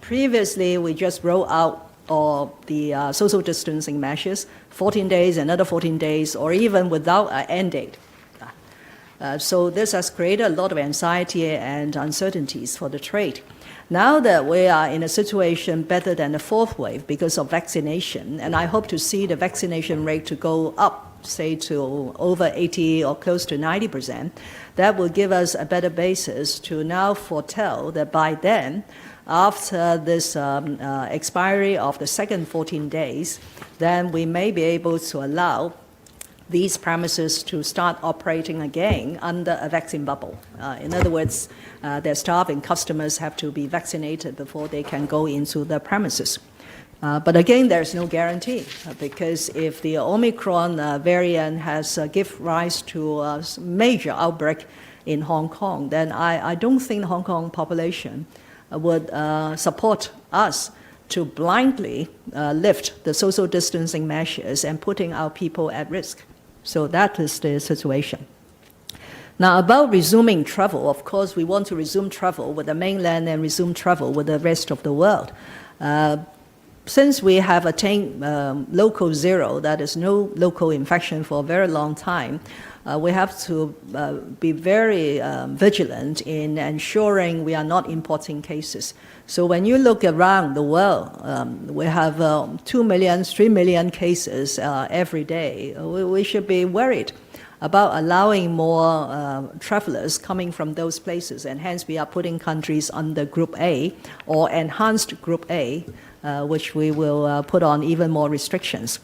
Previously, we just rolled out the social distancing measures, 14 days, another 14 days, or even without an end date. So this has created a lot of anxiety and uncertainties for the trade. Now that we are in a situation better than the 4th wave because of vaccination, and I hope to see the vaccination rate to go up, say to over 80 or close to 90%, that will give us a better basis to now foretell that by then, after this expiry of the second 14 days, then we may be able to allow these premises to start operating again under a vaccine bubble. In other words, their staff and customers have to be vaccinated before they can go into the premises. But again, there's no guarantee because if the Omicron variant has given rise to a major outbreak in Hong Kong, then I don't think the Hong Kong population would support us to blindly lift the social distancing measures and putting our people at risk. So that is the situation. Now, about resuming travel, of course, we want to resume travel with the mainland and resume travel with the rest of the world. Since we have attained local zero, that is no local infection for a very long time, we have to be very vigilant in ensuring we are not importing cases. So when you look around the world, we have 2 million, 3 million cases every day. We should be worried about allowing more travelers coming from those places, and hence we are putting countries under Group A or enhanced Group A, which we will put on even more restrictions.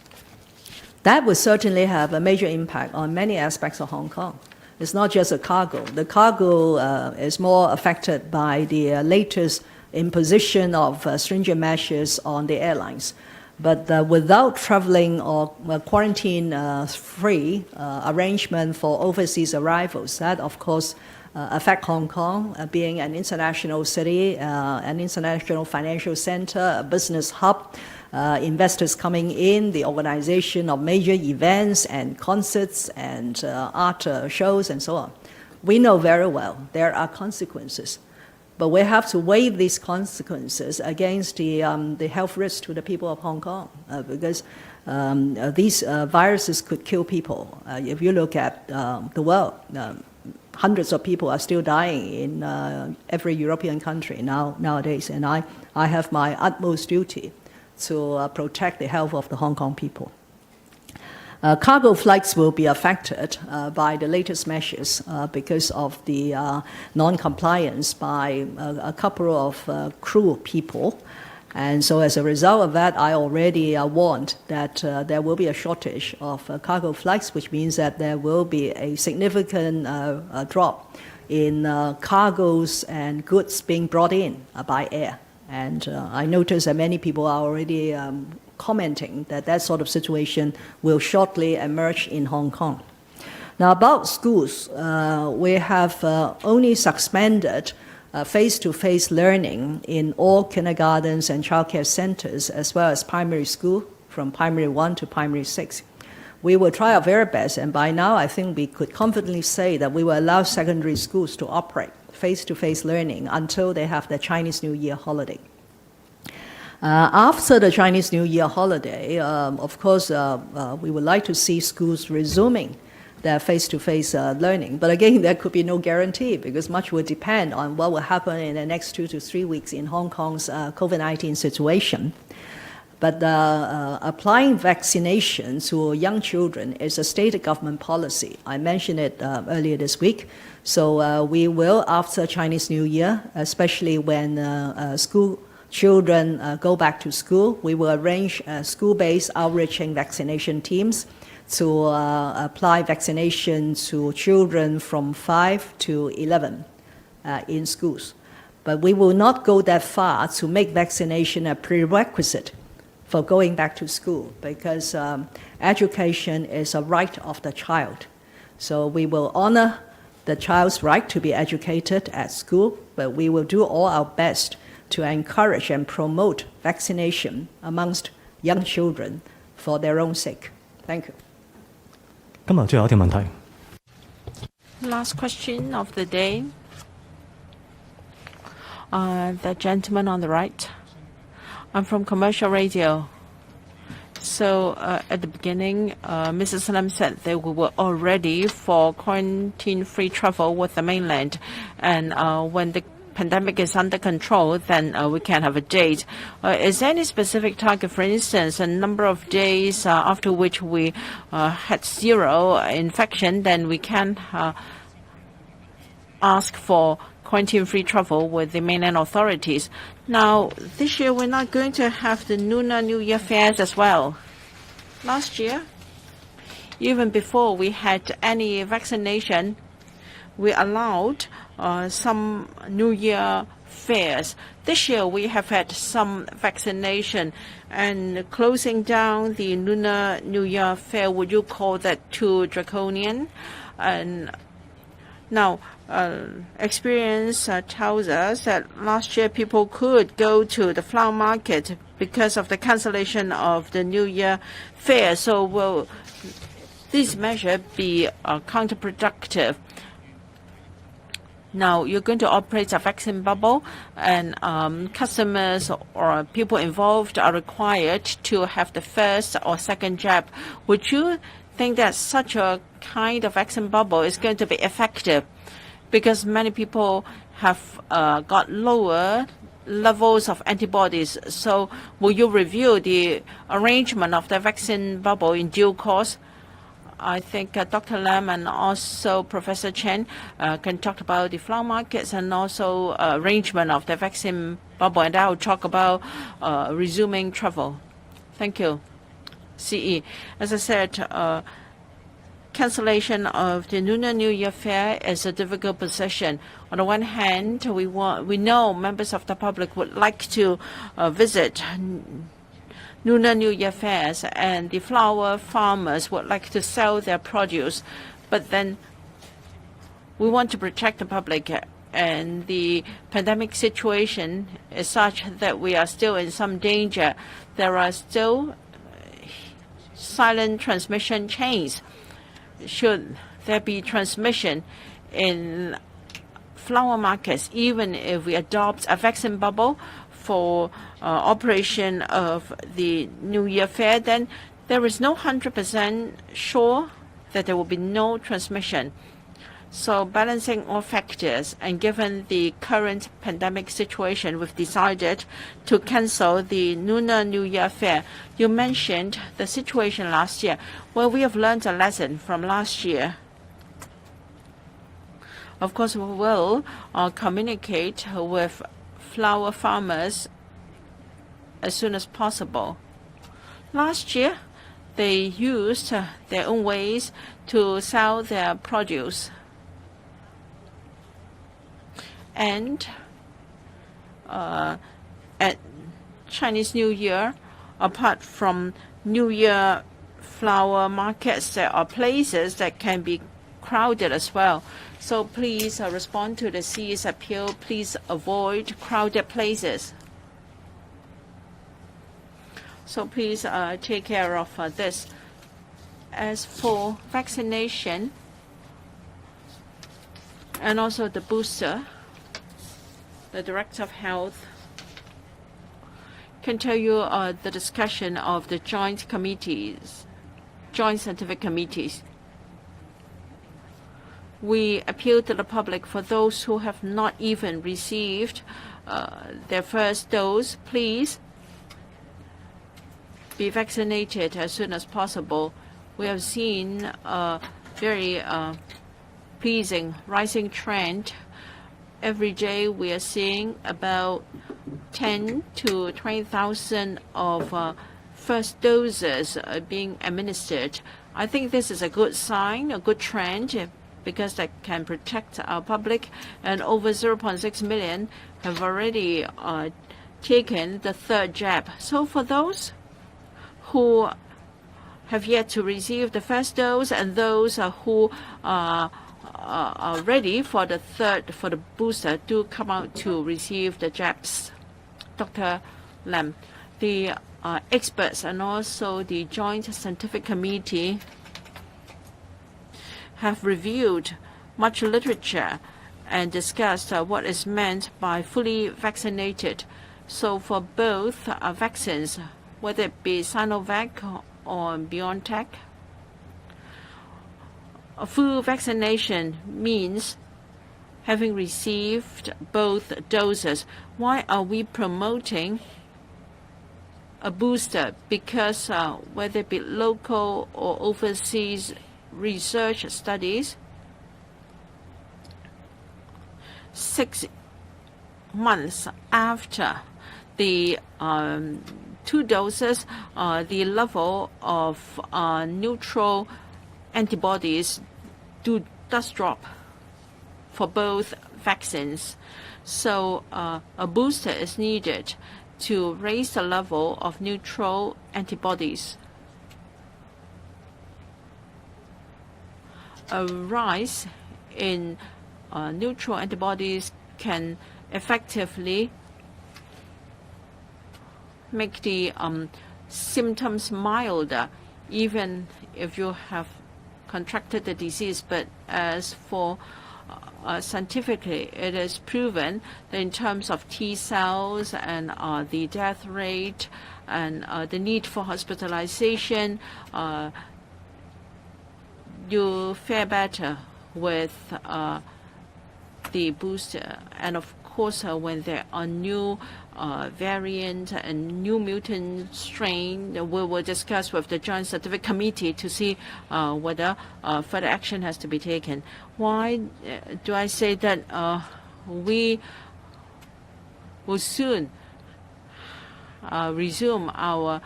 That would certainly have a major impact on many aspects of Hong Kong. It's not just the cargo. The cargo is more affected by the latest imposition of stringent measures on the airlines. But without traveling or quarantine-free arrangement for overseas arrivals, that of course affect Hong Kong being an international city, an international financial center, a business hub, investors coming in, the organization of major events and concerts and art shows and so on. We know very well there are consequences. But we have to weigh these consequences against the health risk to the people of Hong Kong because these viruses could kill people. If you look at the world, hundreds of people are still dying in every European country nowadays, and I have my utmost duty to protect the health of the Hong Kong people. Cargo flights will be affected by the latest measures because of the non-compliance by a couple of crew people. And so as a result of that, I already warned that there will be a shortage of cargo flights, which means that there will be a significant drop in cargoes and goods being brought in by air. And I noticed that many people are already commenting that that sort of situation will shortly emerge in Hong Kong. Now about schools, we have only suspended face-to-face learning in all kindergartens and childcare centers as well as primary school from primary 1 to primary 6. We will try our very best, and by now I think we could confidently say that we will allow secondary schools to operate face-to-face learning until they have the Chinese New Year holiday. After the Chinese New Year holiday, of course, we would like to see schools resuming their face-to-face learning. But again, there could be no guarantee because much will depend on what will happen in the next 2 to 3 weeks in Hong Kong's COVID-19 situation. But applying vaccination to young children is a state government policy. I mentioned it earlier this week. So we will, after Chinese New Year, especially when school children go back to school, we will arrange school-based outreaching vaccination teams to apply vaccination to children from 5 to 11 in schools. But we will not go that far to make vaccination a prerequisite for going back to school because education is a right of the child. So we will honor the child's right to be educated at school, but we will do all our best to encourage and promote vaccination amongst young children for their own sake. Thank you. 今日最後一條問題。 Last question of the day. The gentleman on the right. I'm from Commercial Radio. So at the beginning, Mrs. Lam said that we were all ready for quarantine-free travel with the mainland. And when the pandemic is under control, then we can have a date. Is there any specific target, for instance, a number of days after which we had 0 infection, then we can ask for quarantine-free travel with the mainland authorities? Now, this year we're not going to have the Lunar New Year fairs as well. Last year, even before we had any vaccination, we allowed some New Year fairs. This year we have had some vaccination and closing down the Lunar New Year fair. Would you call that too draconian? And now, experience tells us that last year people could go to the flower market because of the cancellation of the New Year fair. So will this measure be counterproductive? Now, you're going to operate a vaccine bubble, and customers or people involved are required to have the first or second jab. Would you think that such a kind of vaccine bubble is going to be effective? Because many people have got lower levels of antibodies. So will you review the arrangement of the vaccine bubble in due course? I think Dr. Lam and also Professor Chen can talk about the flower markets and also arrangement of the vaccine bubble, and I'll talk about resuming travel. Thank you. CE. As I said, cancellation of the Lunar New Year fair is a difficult position. On the one hand, we know members of the public would like to visit Lunar New Year fairs, and the flower farmers would like to sell their produce, but then we want to protect the public, and the pandemic situation is such that we are still in some danger. There are still silent transmission chains. Should there be transmission in flower markets, even if we adopt a vaccine bubble for operation of the New Year fair, then there is no 100% sure that there will be no transmission. So balancing all factors, and given the current pandemic situation, we've decided to cancel the Lunar New Year fair. You mentioned the situation last year. Well, we have learned a lesson from last year. Of course, we will communicate with flower farmers as soon as possible. Last year, they used their own ways to sell their produce. And at Chinese New Year, apart from New Year flower markets, there are places that can be crowded as well. So please respond to the CE's appeal. Please avoid crowded places. So please take care of this. As for vaccination and also the booster, the Director of Health can tell you the discussion of the joint committees, joint scientific committees. We appeal to the public, for those who have not even received their first dose, please be vaccinated as soon as possible. We have seen a very pleasing rising trend. Every day we are seeing about 10 to 20,000 of first doses being administered. I think this is a good sign, a good trend, because that can protect our public, and over 0.6 million have already taken the third jab. So for those who have yet to receive the first dose, and those who are ready for the booster, do come out to receive the jabs. Dr. Lam, the experts and also the Joint Scientific Committee have reviewed much literature and discussed what is meant by fully vaccinated. So for both vaccines, whether it be Sinovac or BioNTech, a full vaccination means having received both doses. Why are we promoting a booster? Because whether it be local or overseas research studies, 6 months after the 2 doses, the level of neutral antibodies does drop for both vaccines. So a booster is needed to raise the level of neutral antibodies. A rise in neutral antibodies can effectively make the symptoms milder, even if you have contracted the disease. But as for scientifically, it is proven that in terms of T cells and the death rate and the need for hospitalization, you fare better with the booster. And of course, when there are new variant and new mutant strain, we will discuss with the Joint Scientific Committee to see whether further action has to be taken. Why do I say that we will soon resume our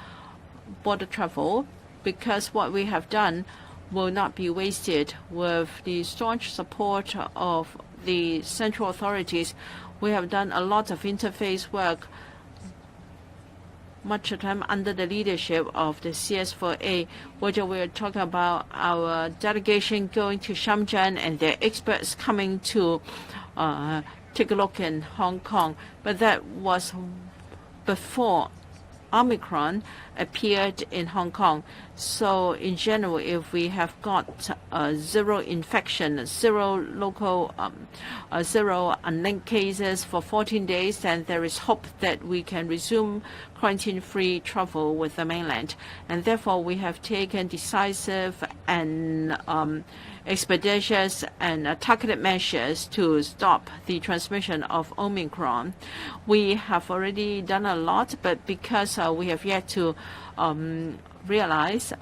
border travel? Because what we have done will not be wasted. With the staunch support of the central authorities, we have done a lot of interface work. much time under the leadership of the CS4A, whether we're talking about our delegation going to Shenzhen and their experts coming to take a look in Hong Kong. But that was before Omicron appeared in Hong Kong. So in general, if we have got zero infection, zero local, zero unlinked cases for 14 days, then there is hope that we can resume quarantine-free travel with the mainland. And therefore, we have taken decisive and expeditious and targeted measures to stop the transmission of Omicron. We have already done a lot, but because we have yet to realize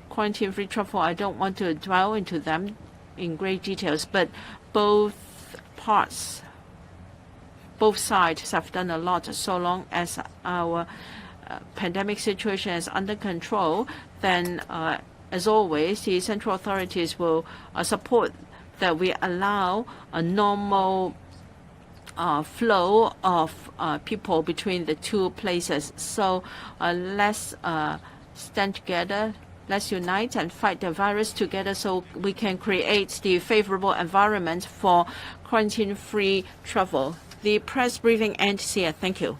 quarantine-free travel, I don't want to dwell into them in great details, but both sides have done a lot. So long as our pandemic situation is under control, then as always, the central authorities will support that we allow a normal flow of people between the two places. So let's stand together, let's unite and fight the virus together so we can create the favorable environment for quarantine-free travel. The press briefing ends here. Thank you.